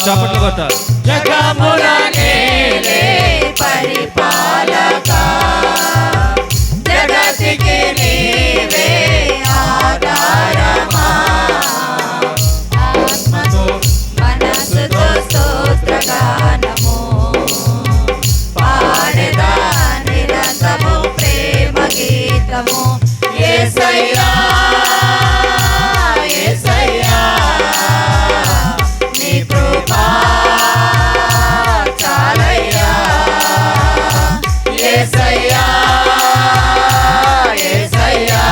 చప్పట్లు కొట్టాలి. జగముల నేలే పరిపాలక, జగతికి నీవే ఆధారమా. ఆత్మతో మనసుతో స్తోత్రగానము పాడెదా నిరంతరము ప్రేమ గీతము. యేసయ్యా యేసయ్యా నీ కృపా చాలయ్యా. యేసయ్యా యేసయ్యా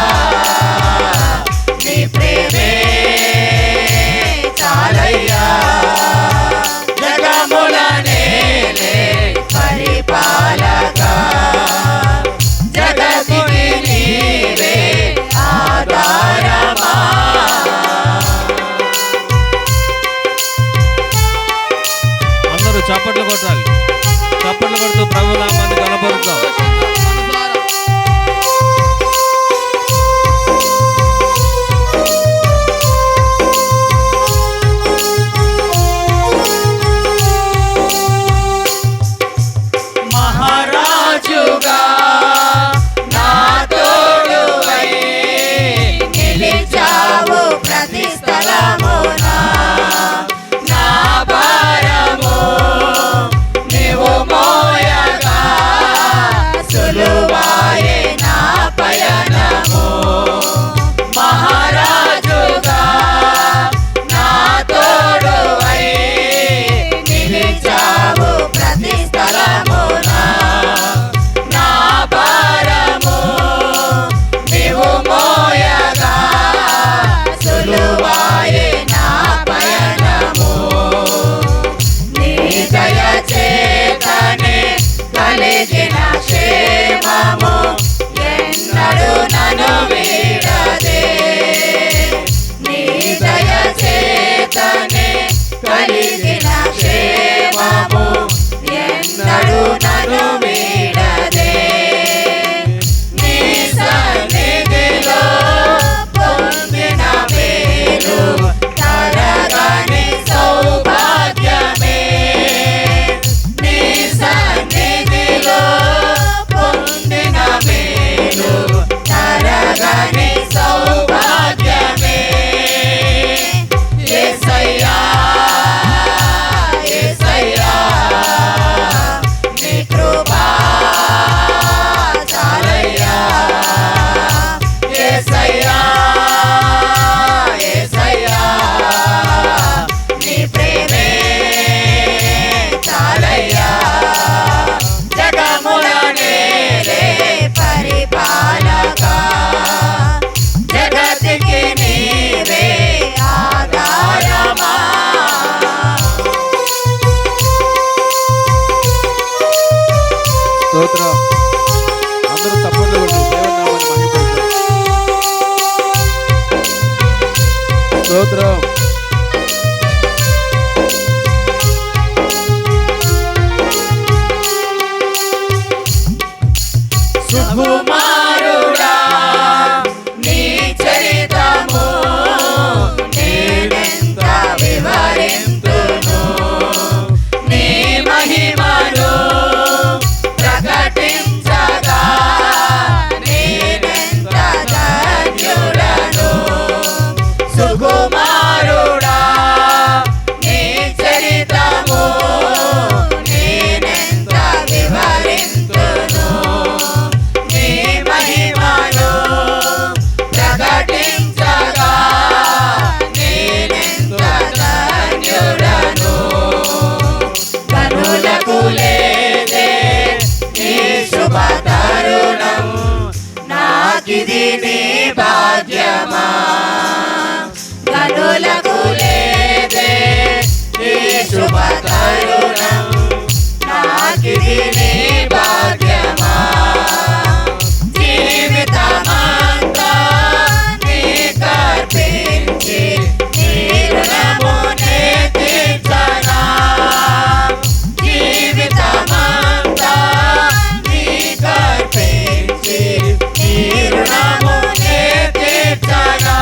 నీ ప్రేమే చాలయ్యా. జగముల నేలే పరిపాలక, జగతికి నీవే ఆధారమా. అందరూ చప్పట్లు కొట్టాలి. చప్పట్లు కొడుతూ ప్రభు నామాన్ని కనపరుద్దాం. మహారాజుగా నా తోడువై నిలిచావు ప్రతి స్థలమున. నా భారము నీవు మోయగా సులువాయే నా పయనము. మహారాజుగా నా తోడువై నిలిచావు ప్రతి స్థలమున. నా భారము నీవు మోయగా సులువాయే నా పయనము. నీ దయ చేతనే కలిగిన క్షేమము ఎన్నడూ నన్ను వీడదే. నీ దయ చేతనే కలిగిన క్షేమము ఎన్నడూ నన్ను వీడదే. నీ సన్నిధిలో పొందిన మేలు తరగని సౌభాగ్యమే. నీ సన్నిధిలో పొందిన మేలు తరగని సౌభాగ్యమే. యేసయ్యా యేసయ్యా నీ కృపా చాలయ్యా. యేసయ్యా యేసయ్యా నీ ప్రేమే చాలయ్యా. జగముల నేలే పరిపాలక, జగతికి నీవే ఆధారమా. స్తోత్రం. అందరూ చప్పట్లు కొట్టి దేవుని నామాన్ని మహిమపరుద్దాం. స్తోత్రం. సుకుమారుడా నీ చరితము నేనెంత వివరింతును. నీ మహిమను ప్రకటించగా నేనెంత ధన్యుడను. సుకుమారుడా నీ చరితము నేనెంత వివరింతును. నీ మహిమను ప్రకటించగా నేనెంత ధన్యుడను. కనులకు లేదే నీ శుభ తరుణం, నాకిది నీ భాగ్యమా. కనులకు లేదే నీ శుభ తరుణం, నాకిది నీ భాగ్యమా. జీవితమంతా నీకర్పించి నీ రుణమునే తీర్చనా. జీవితమంతా నీకర్పించి నీ రుణమునే తీర్చనా.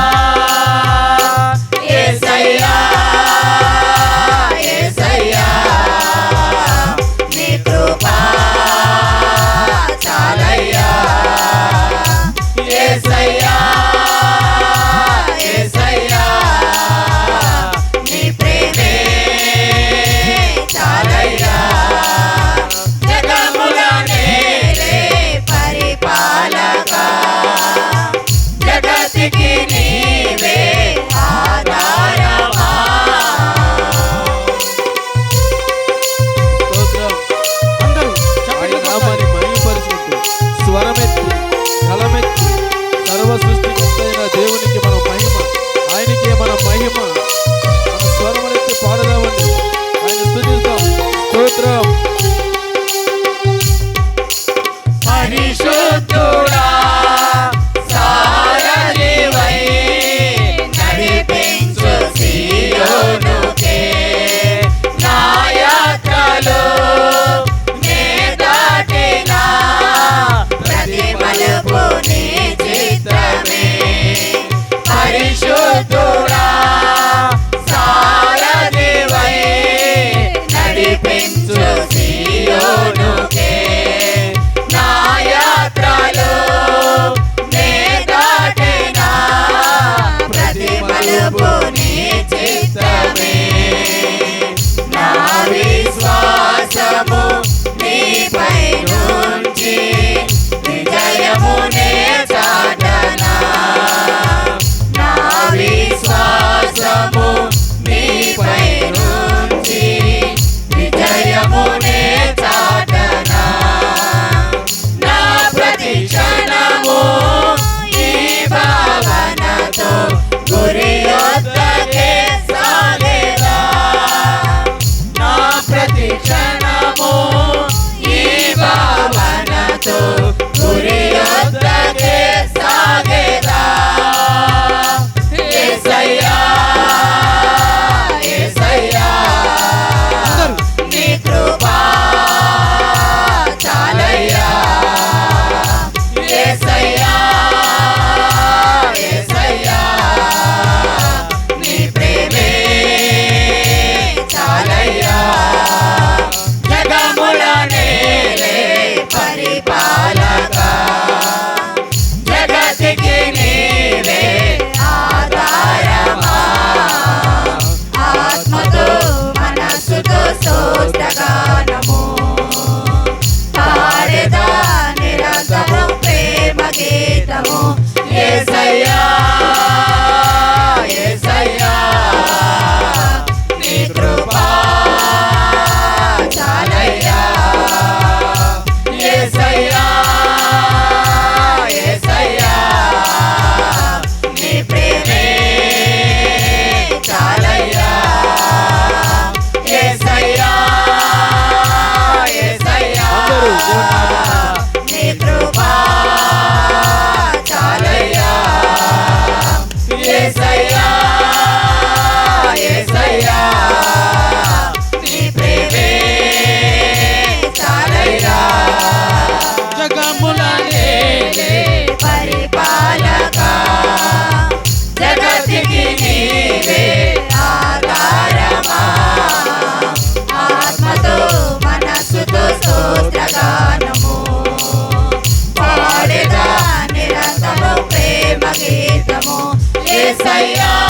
యేసయ్యా